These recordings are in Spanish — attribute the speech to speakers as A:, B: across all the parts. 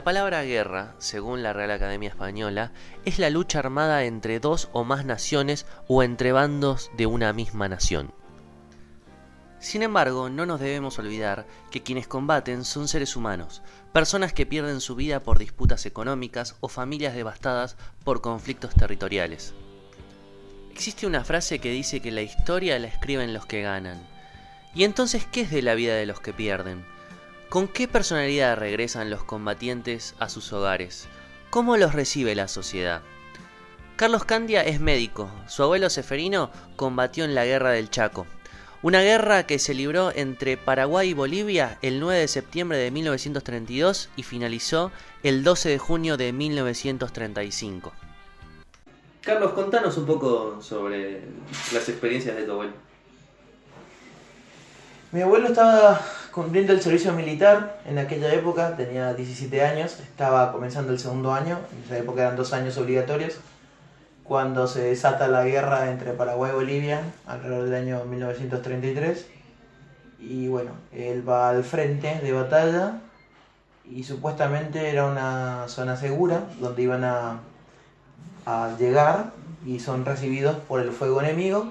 A: La palabra guerra, según la Real Academia Española, es la lucha armada entre dos o más naciones o entre bandos de una misma nación. Sin embargo, no nos debemos olvidar que quienes combaten son seres humanos, personas que pierden su vida por disputas económicas o familias devastadas por conflictos territoriales. Existe una frase que dice que la historia la escriben los que ganan. ¿Y entonces qué es de la vida de los que pierden? ¿Con qué personalidad regresan los combatientes a sus hogares? ¿Cómo los recibe la sociedad? Carlos Candia es médico. Su abuelo Seferino combatió en la Guerra del Chaco. Una guerra que se libró entre Paraguay y Bolivia el 9 de septiembre de 1932 y finalizó el 12 de junio de 1935. Carlos, contanos un poco sobre las experiencias de tu abuelo.
B: Mi abuelo estaba cumpliendo el servicio militar en aquella época, tenía 17 años, estaba comenzando el segundo año, en esa época eran 2 años obligatorios, cuando se desata la guerra entre Paraguay y Bolivia, alrededor del año 1933, y bueno, él va al frente de batalla y supuestamente era una zona segura donde iban a llegar y son recibidos por el fuego enemigo,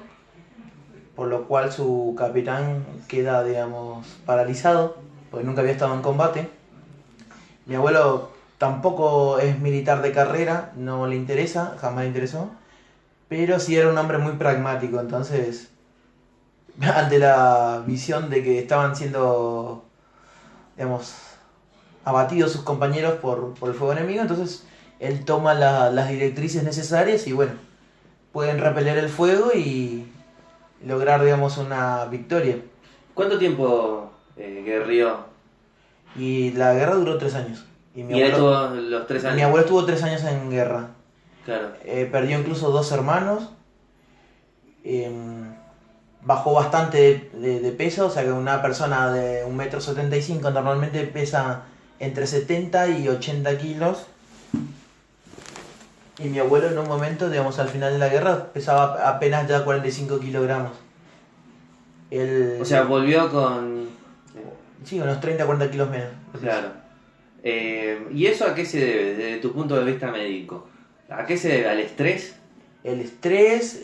B: por lo cual su capitán queda, digamos, paralizado, porque nunca había estado en combate. Mi abuelo tampoco es militar de carrera, no le interesa, jamás le interesó, pero sí era un hombre muy pragmático, entonces, ante la visión de que estaban siendo, digamos, abatidos sus compañeros por el fuego enemigo, entonces él toma las directrices necesarias y bueno, pueden repeler el fuego y lograr, digamos, una victoria.
A: ¿Cuánto tiempo guerrió?
B: Y la guerra duró 3 años.
A: Y él tuvo los 3 años.
B: Mi abuelo estuvo 3 años en guerra.
A: Claro.
B: Perdió incluso 2 hermanos. Bajó bastante de peso, o sea que una persona de 1,75 m normalmente pesa entre 70 y 80 kilos. Y mi abuelo en un momento, digamos, al final de la guerra, pesaba apenas ya 45 kilogramos.
A: O sea, volvió con...
B: Sí, unos 30, 40 kilos menos.
A: Claro. ¿Y eso a qué se debe, desde tu punto de vista médico? ¿A qué se debe? ¿Al estrés?
B: El estrés,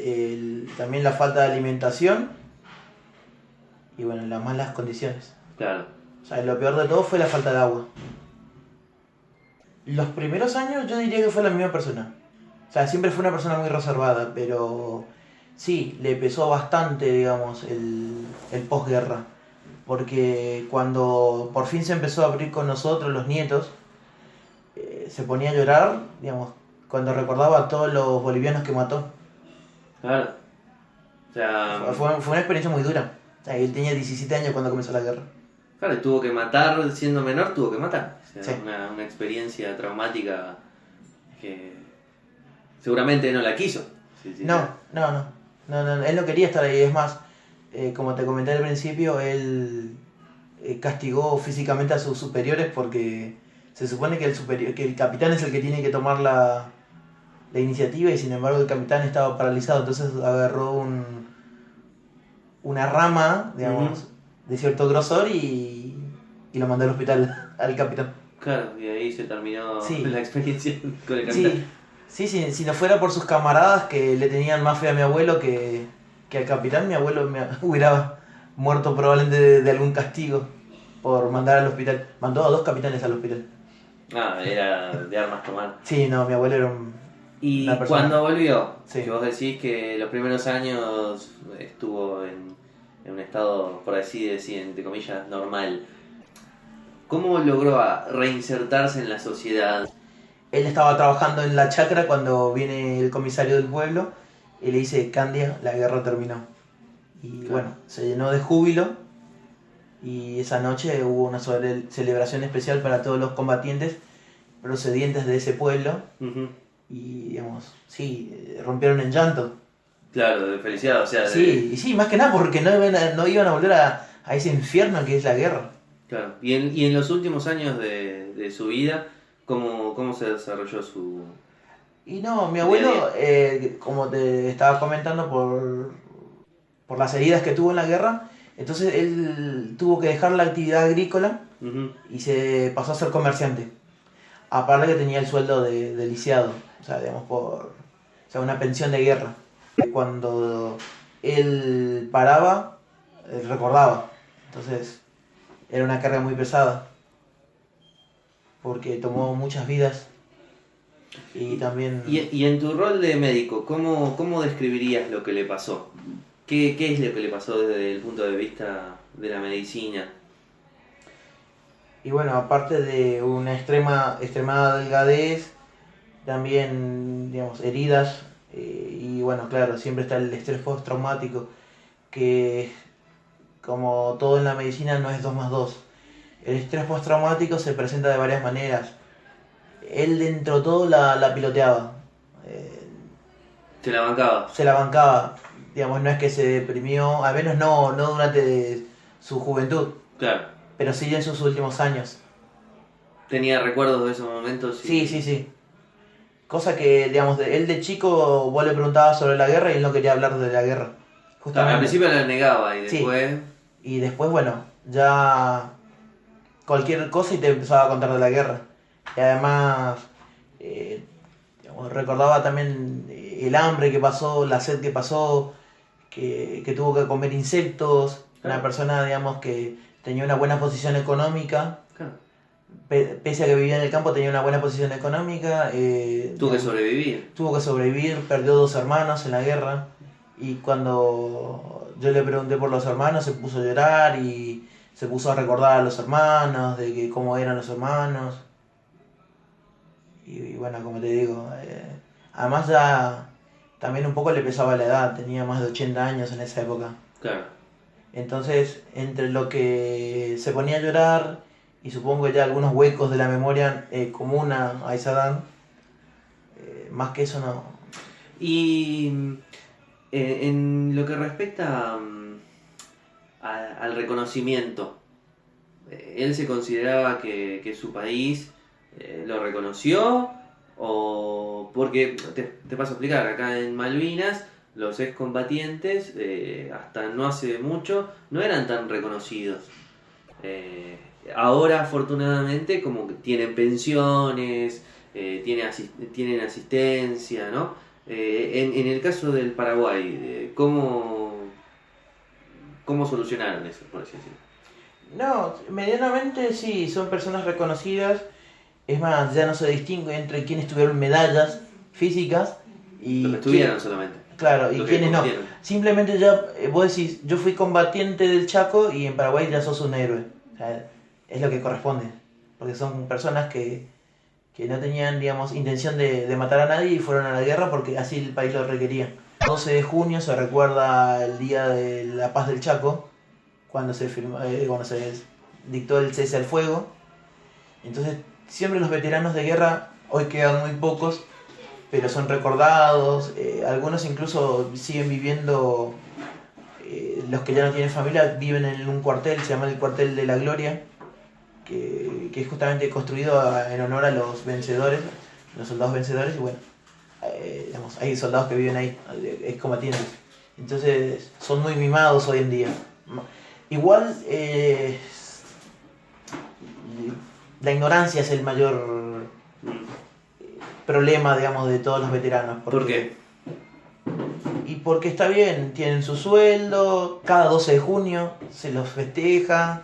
B: también la falta de alimentación y bueno, las malas condiciones.
A: Claro.
B: O sea, lo peor de todo fue la falta de agua. Los primeros años yo diría que fue la misma persona. O sea, siempre fue una persona muy reservada, pero sí, le pesó bastante, digamos, el posguerra. Porque cuando por fin se empezó a abrir con nosotros, los nietos, se ponía a llorar, digamos, cuando recordaba a todos los bolivianos que mató.
A: Claro. O sea...
B: Fue una experiencia muy dura. O sea, él tenía 17 años cuando comenzó la guerra.
A: Claro, y tuvo que matar, siendo menor, tuvo que matar. O sea,
B: Sí.
A: una experiencia traumática que seguramente no la quiso. Sí,
B: No, él no quería estar ahí. Es más, como te comenté al principio, él castigó físicamente a sus superiores porque se supone que el capitán es el que tiene que tomar la iniciativa y sin embargo el capitán estaba paralizado, entonces agarró una rama, digamos, de cierto grosor y lo mandó al hospital al capitán.
A: Claro, y ahí se terminó
B: Sí.
A: la experiencia con el capitán.
B: Sí, si no fuera por sus camaradas que le tenían más fe a mi abuelo que al capitán, mi abuelo hubiera muerto probablemente de algún castigo por mandar al hospital. Mandó a 2 capitanes al hospital.
A: Ah, era de armas tomar.
B: Sí, no, mi abuelo era
A: Y
B: una persona...
A: cuando volvió,
B: Sí.
A: que vos decís que los primeros años estuvo en un estado, por así decir, entre comillas, normal, ¿cómo logró reinsertarse en la sociedad?
B: Él estaba trabajando en la chacra cuando viene el comisario del pueblo y le dice, Candia, la guerra terminó. Y
A: Claro.
B: bueno, se llenó de júbilo y esa noche hubo una celebración especial para todos los combatientes procedientes de ese pueblo y, digamos, sí, rompieron en llanto.
A: Claro, de felicidad, o sea...
B: Sí, y sí, más que nada porque no iban a volver a ese infierno que es la guerra.
A: Claro. Y en los últimos años de su vida, ¿cómo se desarrolló su...?
B: Y no, mi abuelo, como te estaba comentando, por las heridas que tuvo en la guerra, entonces él tuvo que dejar la actividad agrícola y se pasó a ser comerciante. Aparte que tenía el sueldo de lisiado, o sea, digamos, o sea, una pensión de guerra. Cuando él paraba, él recordaba. Entonces, era una carga muy pesada, porque tomó muchas vidas y también...
A: Y en tu rol de médico, ¿cómo describirías lo que le pasó? ¿Qué es lo que le pasó desde el punto de vista de la medicina?
B: Y bueno, aparte de una extremada delgadez, también, digamos, heridas, y bueno, claro, siempre está el estrés postraumático, que como todo en la medicina no es 2 más 2. El estrés postraumático se presenta de varias maneras. Él dentro de todo la piloteaba,
A: ¿Se la bancaba?
B: se la bancaba, digamos, no es que se deprimió, al menos no durante su juventud,
A: Claro.
B: pero sí en sus últimos años.
A: ¿Tenía recuerdos de esos momentos?
B: Sí. Cosa que, digamos, él de chico vos le preguntabas sobre la guerra y él no quería hablar de la guerra.
A: Claro, al principio la negaba y
B: Sí.
A: después...
B: Y después, bueno, ya cualquier cosa y te empezaba a contar de la guerra. Y además, digamos, recordaba también el hambre que pasó, la sed que pasó, que tuvo que comer insectos.
A: Claro.
B: Una persona, digamos, que tenía una buena posición económica.
A: Claro.
B: Pese a que vivía en el campo, tenía una buena posición económica.
A: Tuvo que sobrevivir.
B: Tuvo que sobrevivir, perdió 2 hermanos en la guerra. Y cuando yo le pregunté por los hermanos, se puso a llorar y se puso a recordar a los hermanos, de que cómo eran los hermanos. Y bueno, como te digo, además ya también un poco le pesaba la edad, tenía más de 80 años en esa época.
A: Claro.
B: Entonces, entre lo que se ponía a llorar y supongo ya algunos huecos de la memoria común a esa edad, más que eso no.
A: Y en lo que respecta al reconocimiento, ¿él se consideraba que su país lo reconoció? O porque, te paso a explicar, acá en Malvinas los excombatientes hasta no hace mucho no eran tan reconocidos. Ahora afortunadamente como que tienen pensiones, tienen asistencia, ¿no? En el caso del Paraguay, ¿cómo solucionaron eso, por así decirlo?
B: No, medianamente sí, son personas reconocidas. Es más, ya no se distingue entre quienes tuvieron medallas físicas y...
A: Los que estuvieron solamente.
B: Claro, y
A: Los que
B: quienes no.
A: compitieron.
B: Simplemente ya, vos decís, yo fui combatiente del Chaco y en Paraguay ya sos un héroe. O sea, es lo que corresponde. Porque son personas que no tenían, digamos, intención de matar a nadie y fueron a la guerra porque así el país lo requería. El 12 de junio se recuerda el día de la paz del Chaco, cuando se dictó el cese al fuego. Entonces, siempre los veteranos de guerra, hoy quedan muy pocos, pero son recordados. Algunos incluso siguen viviendo, los que ya no tienen familia viven en un cuartel, se llama el Cuartel de la Gloria, que es justamente construido en honor a los vencedores, los soldados vencedores. Y bueno, digamos, hay soldados que viven ahí, excombatientes. Entonces son muy mimados hoy en día. Igual la ignorancia es el mayor problema, digamos, de todos los veteranos.
A: ¿Por qué?
B: Y porque está bien, tienen su sueldo, cada 12 de junio se los festeja,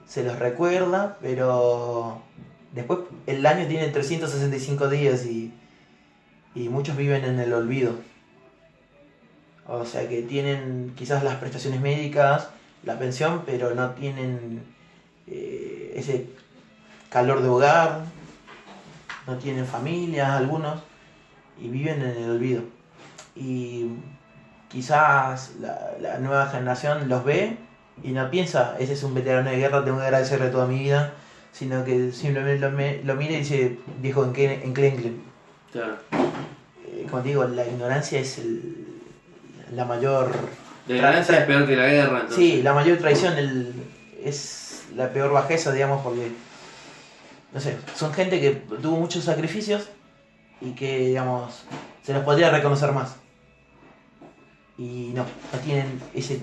B: se los recuerda, pero después el año tiene 365 días y muchos viven en el olvido. O sea que tienen quizás las prestaciones médicas, la pensión, pero no tienen ese calor de hogar, no tienen familia algunos y viven en el olvido. Y quizás la nueva generación los ve y no piensa, ese es un veterano de guerra, tengo que agradecerle toda mi vida, sino que simplemente lo mira y dice, viejo enclencle.
A: Claro.
B: Como te digo, la ignorancia es la mayor...
A: La ignorancia es peor que la guerra, entonces.
B: Sí, la mayor traición es la peor bajeza, digamos, porque, no sé, son gente que tuvo muchos sacrificios y que, digamos, se los podría reconocer más. Y no tienen ese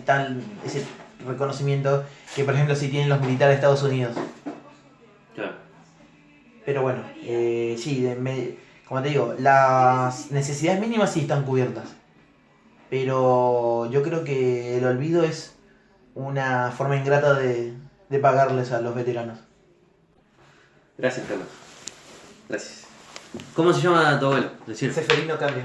B: reconocimiento que, por ejemplo, sí tienen los militares de Estados Unidos.
A: Claro.
B: Pero bueno, sí, como te digo, las necesidades mínimas sí están cubiertas. Pero yo creo que el olvido es una forma ingrata de pagarles a los veteranos.
A: Gracias, Carlos. Gracias. ¿Cómo se llama tu abuelo? Decir.
B: Seferino Cambio.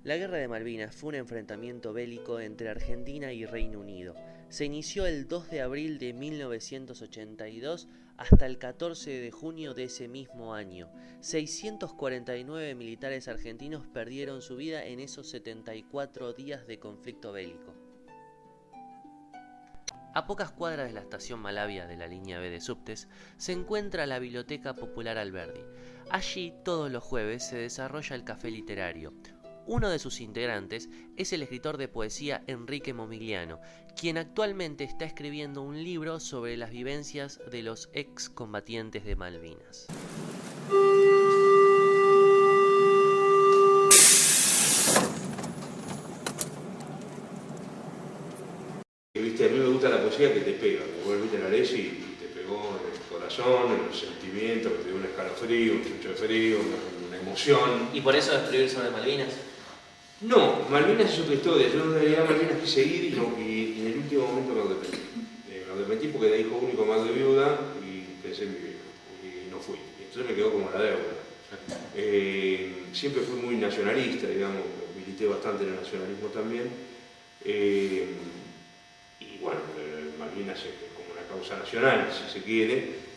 A: La Guerra de Malvinas fue un enfrentamiento bélico entre Argentina y Reino Unido. Se inició el 2 de abril de 1982 hasta el 14 de junio de ese mismo año. 649 militares argentinos perdieron su vida en esos 74 días de conflicto bélico. A pocas cuadras de la estación Malavia de la línea B de subtes se encuentra la Biblioteca Popular Alberdi. Allí todos los jueves se desarrolla el café literario. Uno de sus integrantes es el escritor de poesía Enrique Momigliano, quien actualmente está escribiendo un libro sobre las vivencias de los excombatientes de Malvinas.
C: Viste, a mí me gusta la poesía que te pega, que vos viste la lees y te pegó en el corazón, en los sentimientos, que te dio un escalofrío, un chucho de frío, una emoción.
A: ¿Y por eso escribir sobre Malvinas?
C: No, Malvinas es otra historia. Yo en realidad Malvinas quise ir y en el último momento me arrepentí. Me arrepentí porque era hijo único, madre viuda y pensé en mi viejo y no fui. Entonces me quedó como la deuda. Siempre fui muy nacionalista, digamos, milité bastante en el nacionalismo también. Y bueno, Malvinas es como una causa nacional, si se quiere.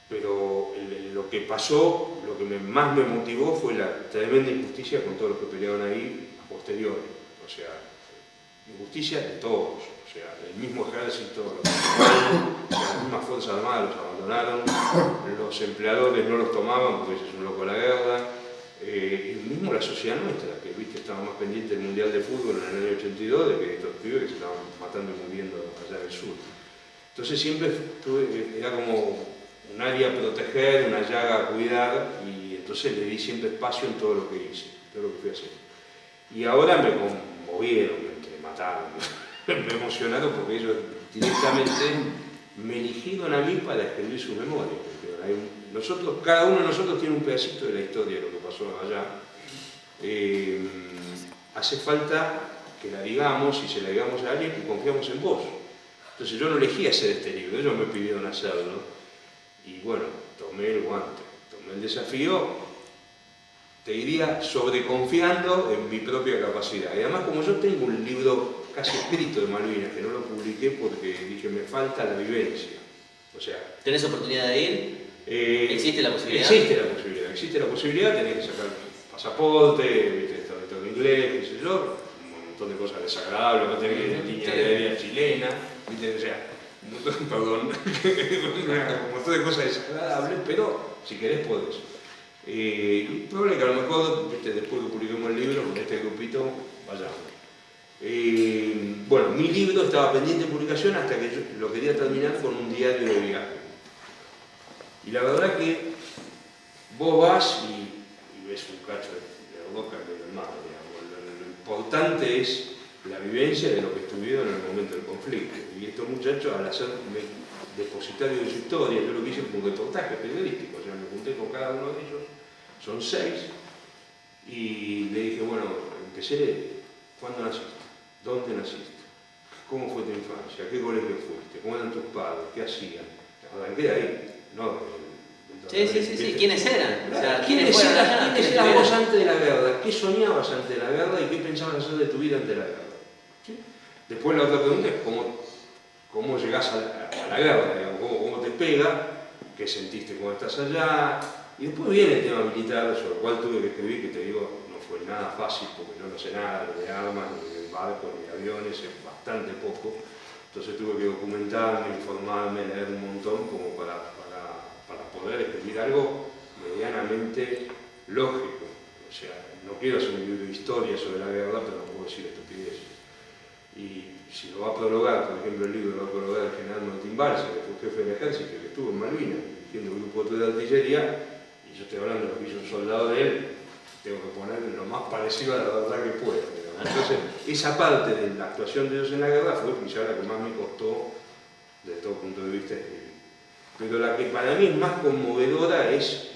C: Pero lo que pasó, lo que más me motivó fue la tremenda injusticia con todos los que pelearon ahí a posteriori. O sea, injusticia de todos. O sea, el mismo ejército, las mismas fuerzas armadas los abandonaron, los empleadores no los tomaban porque ese es un loco de la guerra, y mismo la sociedad nuestra, que viste, estaba más pendiente del Mundial de Fútbol en el año 82 de que estos pibes que se estaban matando y muriendo allá en el sur. Entonces siempre era como un área a proteger, una llaga a cuidar, y entonces le di siempre espacio en todo lo que hice, todo lo que fui haciendo. Y ahora me conmovieron, me mataron, me emocionaron porque ellos directamente me eligieron a mí para escribir sus memorias. Nosotros, cada uno de nosotros tiene un pedacito de la historia de lo que pasó allá. Hace falta que la digamos, y se la digamos a alguien, que confiamos en vos. Entonces yo no elegí hacer este libro, ellos me pidieron hacerlo. Y bueno, tomé el guante, tomé el desafío, te diría sobreconfiando en mi propia capacidad. Y además, como yo tengo un libro casi escrito de Malvinas, que no lo publiqué porque dije me falta la vivencia. O sea,
A: ¿tenés oportunidad de ir? ¿Existe la posibilidad?
C: Existe la posibilidad, tenés que sacar pasaporte, ¿viste? Todo en inglés, qué sé yo, un montón de cosas desagradables, no tenés que ir en línea aérea chilena, ¿viste? O sea, perdón, un montón de cosas desagradables, pero si querés podés. Y probable que a lo mejor, ¿viste? Después que publiquemos el libro, con este grupito, vayamos. Bueno, mi libro estaba pendiente de publicación hasta que yo lo quería terminar con un diario de viaje. Y la verdad que vos vas y ves un cacho de roca que del mar, digamos. Lo importante es la vivencia de lo que estuvieron en el momento del conflicto. Y estos muchachos, al hacerme depositario de su historia, yo lo que hice fue un reportaje periodístico, o sea, me junté con cada uno de ellos, son 6, y le dije, bueno, empecé, ¿cuándo naciste? ¿Dónde naciste? ¿Cómo fue tu infancia? ¿A qué colegio fuiste? ¿Cómo eran tus padres? ¿Qué hacían? Arranqué de ahí, no.
A: Sí. ¿Quiénes eran? O sea,
C: ¿Quiénes
A: fueron allá?
C: eras vos antes de la guerra? ¿Qué soñabas antes de la guerra y qué pensabas hacer de tu vida antes de la guerra? ¿Sí? Después la otra pregunta es cómo llegás a la guerra, digamos, cómo te pega, qué sentiste cuando estás allá. Y después viene el tema militar, sobre el cual tuve que escribir, que te digo, no fue nada fácil, porque yo no sé nada ni de armas, ni de barcos, ni de aviones, es bastante poco. Entonces tuve que documentarme, informarme, leer un montón, como para poder escribir algo medianamente lógico. O sea, no quiero hacer un libro de historia sobre la guerra, pero no puedo decir estupideces. Y si lo va a prologar, por ejemplo, el libro lo va a prologar el general Martín Balsa, que fue jefe del ejército, que estuvo en Malvinas, dirigiendo el grupo 3 de artillería, y yo estoy hablando de lo que hizo un soldado de él, tengo que poner lo más parecido a la verdad que pueda. Entonces, esa parte de la actuación de ellos en la guerra fue quizá la que más me costó desde todo punto de vista escribir. Pero la que para mí es más conmovedora es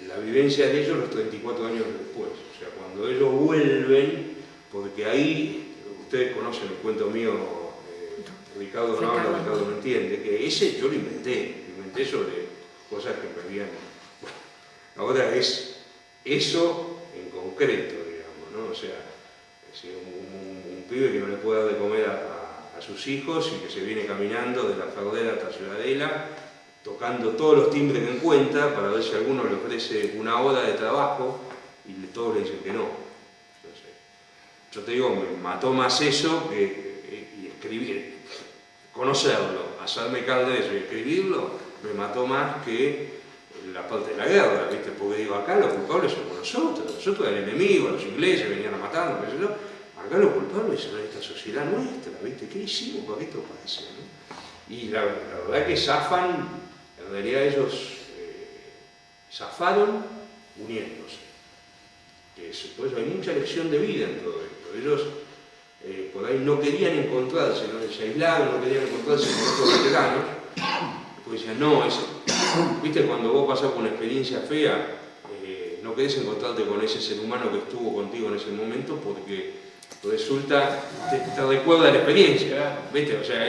C: la vivencia de ellos los 34 años después. O sea, cuando ellos vuelven, porque ahí, ustedes conocen el cuento mío, Ricardo no habla, Ricardo no entiende, que ese yo lo inventé sobre cosas que me habían... Bueno, ahora es eso en concreto, digamos, ¿no? O sea, un pibe que no le puede dar de comer a sus hijos y que se viene caminando de la Fardera hasta Ciudadela, tocando todos los timbres que encuentra para ver si alguno le ofrece una hora de trabajo y todos le dicen que no. Entonces, yo te digo, me mató más eso y escribir, conocerlo, hacerme cargo de eso y escribirlo, me mató más que la parte de la guerra, ¿viste? Porque digo, acá los culpables somos nosotros eran enemigos, los ingleses venían a matarnos, qué sé yo. Acá los culpables son esta sociedad nuestra, ¿viste? ¿Qué hicimos para que esto pase? ¿No? Y la verdad que zafan, en realidad ellos zafaron uniéndose. Por eso hay mucha lección de vida en todo esto. Ellos por ahí no querían encontrarse, ¿no? Se aislaron, no querían encontrarse con otros veteranos, porque decían, no, ¿viste? Cuando vos pasás por una experiencia fea, no querés encontrarte con ese ser humano que estuvo contigo en ese momento porque resulta, te recuerda la experiencia, ¿viste? O sea,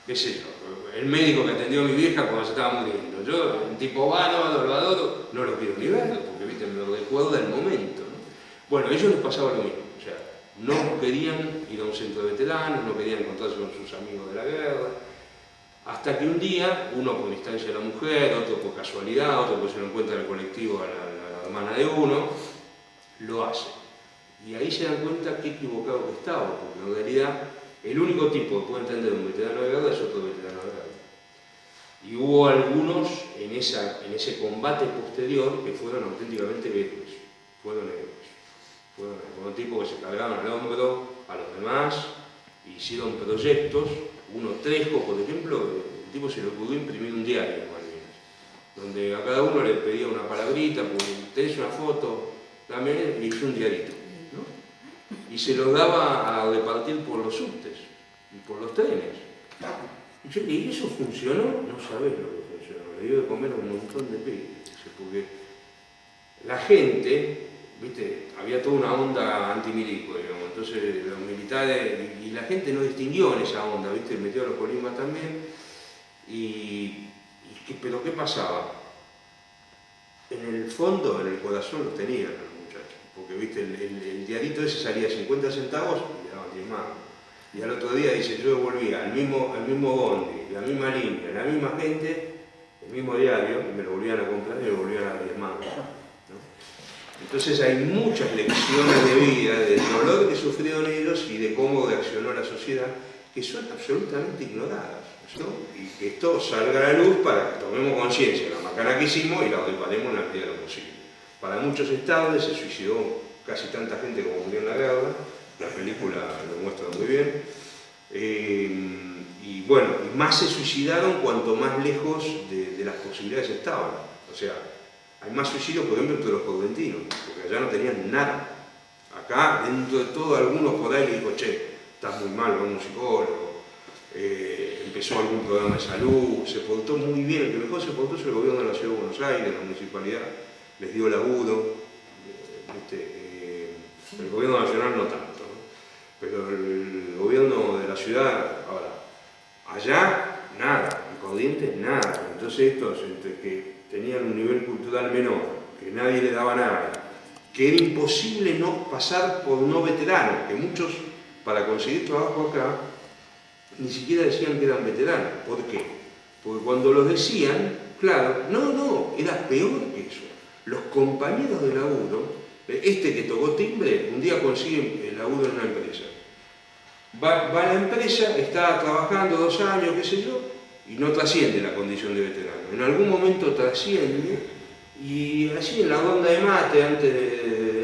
C: qué sé yo, el médico que atendió a mi vieja cuando se estaba muriendo, yo, un tipo bárbaro, lo adoro, no lo quiero ni ver, porque, ¿viste? Me lo recuerda el momento, ¿no? Bueno, a ellos les pasaba lo mismo, o sea, no querían ir a un centro de veteranos, no querían encontrarse con sus amigos de la guerra, hasta que un día, uno por instancia de la mujer, otro por casualidad, otro porque se lo encuentra en el colectivo a la hermana de uno, lo hace. Y ahí se dan cuenta qué equivocado que estaba, porque en realidad el único tipo que puede entender un veterano de guerra es otro veterano de guerra. Y hubo algunos en ese combate posterior que fueron auténticamente héroes, fueron tipos que se cargaron al hombro a los demás, hicieron proyectos. Uno, Trejo, por ejemplo, el tipo se le ocurrió imprimir un diario en Malvinas, donde a cada uno le pedía una palabrita, pues, tenés una foto, dame, y hizo un diarito, ¿no? Y se lo daba a repartir por los subtes y por los trenes. Y eso funcionó, no sabés lo que funcionó, le dio de comer a un montón de pibes, porque la gente, ¿viste? Había toda una onda antimilico, digamos. Entonces los militares y la gente no distinguió en esa onda, ¿viste? Metió a los colimas también. Pero ¿qué pasaba? En el fondo, en el corazón los tenían los muchachos, porque, ¿viste? El diarito ese salía 50 centavos y le daban 10 mangos. Y al otro día dice, yo volvía al mismo bondi, la misma línea, la misma gente, el mismo diario, y me lo volvían a comprar y me lo volvían a dar 10 mangos. Entonces hay muchas lecciones de vida, del dolor que sufrieron ellos y de cómo reaccionó la sociedad, que son absolutamente ignoradas, ¿no? Y que esto salga a la luz para que tomemos conciencia de la macana que hicimos y la reparemos en la medida de lo posible. Para muchos es tarde, se suicidó casi tanta gente como murió en la guerra, la película lo muestra muy bien. Y bueno, y más se suicidaron cuanto más lejos de las posibilidades estaban. O sea, hay más suicidios, por ejemplo, entre los correntinos, porque allá no tenían nada. Acá, dentro de todo, algunos por ahí le dijo, che, estás muy mal, va a un psicólogo. Empezó algún programa de salud, se portó muy bien. El que mejor se portó es el gobierno de la Ciudad de Buenos Aires, la municipalidad, les dio laburo. El gobierno nacional no tanto, ¿no? Pero el gobierno de la ciudad, ahora, allá, nada, en Corrientes, nada. Entonces estos, entre que tenían un nivel cultural menor, que nadie les daba nada, que era imposible no pasar por no veteranos, que muchos, para conseguir trabajo acá, ni siquiera decían que eran veteranos. ¿Por qué? Porque cuando los decían, claro, no, era peor que eso. Los compañeros de laburo, este que tocó timbre, un día consigue el laburo en una empresa. Va a la empresa, está trabajando 2 años, qué sé yo, y no trasciende la condición de veterano. En algún momento trasciende, y así en la ronda de mate,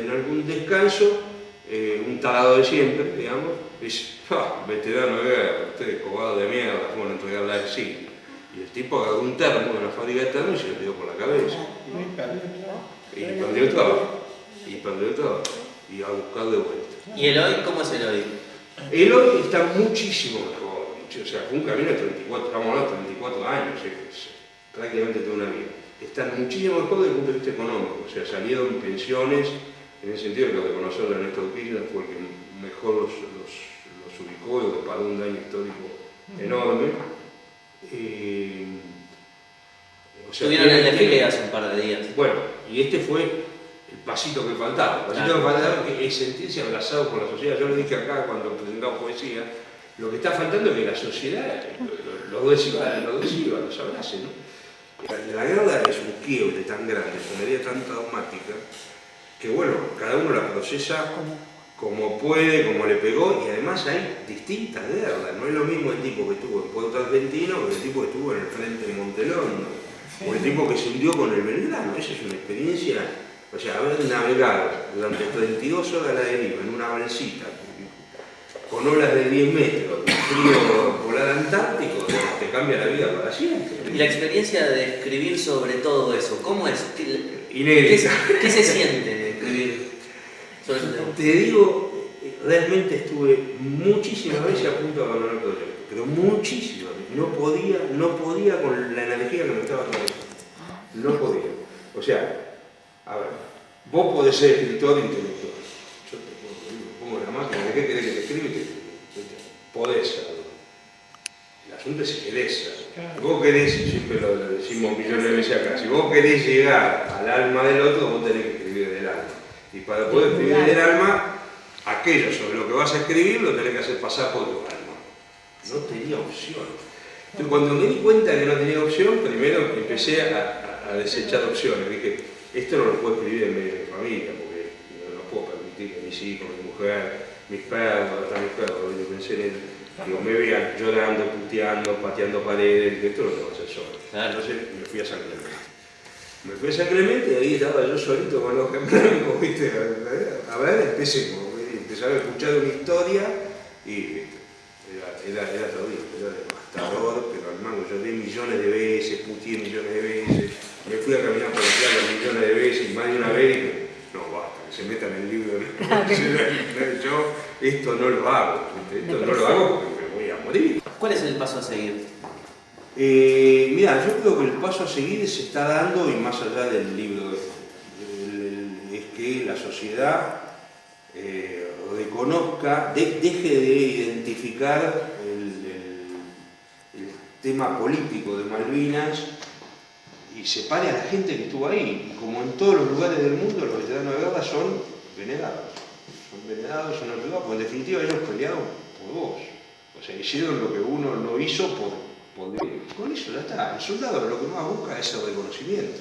C: en algún descanso, un tarado de siempre, digamos, dice, veterano de guerra, usted cobado de mierda, ¿cómo no entregarla de sí? Y el tipo agarró un termo de una fábrica de termos y se lo dio por la cabeza. Y perdió el trabajo. Y a buscar de vuelta.
A: ¿Y el hoy cómo es el hoy?
C: El hoy está muchísimo mejor. O sea, fue un camino de 34, estamos hablando de 34 años, es prácticamente toda una vida. Está muchísimo mejor desde el punto de vista económico. O sea, salieron pensiones, en el sentido de que reconocerlo a Néstor Kirchner fue el que mejor los ubicó y le pagó un daño histórico enorme. O sea,
A: tuvieron el desfile hace un par de días.
C: Bueno, y este fue el pasito que faltaba. El pasito que faltaba es sentirse abrazado por la sociedad. Yo lo dije acá cuando presentamos poesía. Lo que está faltando es que la sociedad, los dos iban, los abracen, ¿no? La guerra es un quiebre tan grande, es una herida tan traumática, que bueno, cada uno la procesa como puede, como le pegó, y además hay distintas guerras. No es lo mismo el tipo que estuvo en Puerto Argentino que el tipo que estuvo en el frente de Montelón, ¿no? O el tipo que se hundió con el Belgrano. Esa es una experiencia, o sea, haber navegado durante 32 horas a la deriva en una balsita, con olas de 10 metros, frío polar antártico, te cambia la vida para siempre.
A: Y la experiencia de escribir sobre todo eso, ¿cómo es?
C: Inédita.
A: ¿Qué se siente de escribir sobre eso?
C: Te digo, realmente estuve muchísimas veces a punto de abandonar el proyecto, pero muchísimas veces. No podía con la energía que me estaba trayendo. No podía. O sea, a ver, vos podés ser escritor intelectual. Yo te pongo la máquina, ¿de qué querés que te escriba? Podés serlo. El asunto es si querés serlo. Si vos querés, siempre lo decimos millones de veces acá, si vos querés llegar al alma del otro, vos tenés que escribir del alma. Y para poder escribir del alma, aquello sobre lo que vas a escribir lo tenés que hacer pasar por tu alma. No tenía opción. Entonces, cuando me di cuenta que no tenía opción, primero empecé a desechar opciones. Dije, esto no lo puedo escribir en medio de mi familia, porque no puedo permitir que mis hijos, mi mujer, mis perros, hasta mis perros, yo pensé en él, digo, me vean llorando, puteando, pateando paredes, que esto lo tengo que hacer solo. Entonces me fui a San Clemente. Y ahí estaba yo solito con los gemelos, ¿viste? A ver, empecemos. Empezaba a escuchar una historia y era terrible, era devastador, pero al mango lloré millones de veces, puteé millones de veces, me fui a caminar por la playa millones de veces, y más de una vez y dije, no, basta, que se metan en el libro. Yo esto no lo hago, esto no lo hago porque me voy a morir.
A: ¿Cuál es el paso a seguir?
C: Mira, yo creo que el paso a seguir se está dando, y más allá del libro, es que la sociedad reconozca, deje de identificar el tema político de Malvinas y separe a la gente que estuvo ahí. Y como en todos los lugares del mundo, los veteranos de guerra son venerados. Son ayudados, porque en definitiva ellos pelearon por vos. O sea, hicieron lo que uno no hizo por vivir. Con eso ya está. El soldado lo que más busca es el reconocimiento.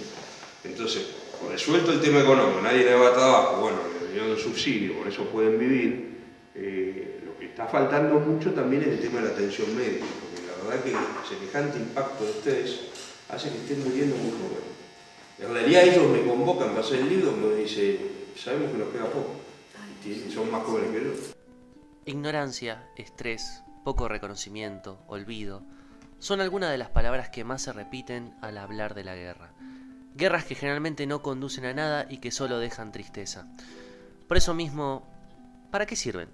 C: Entonces, resuelto el tema económico, nadie le da trabajo, bueno, le dieron un subsidio, por eso pueden vivir. Lo que está faltando mucho también es el tema de la atención médica, porque la verdad que semejante impacto de ustedes hace que estén muriendo muy jóvenes. En realidad ellos me convocan para hacer el libro, me dicen, sabemos que nos queda poco, son más jóvenes que yo.
A: Ignorancia, estrés, poco reconocimiento, olvido, son algunas de las palabras que más se repiten al hablar de la guerra. Guerras que generalmente no conducen a nada y que solo dejan tristeza. Por eso mismo, ¿para qué sirven?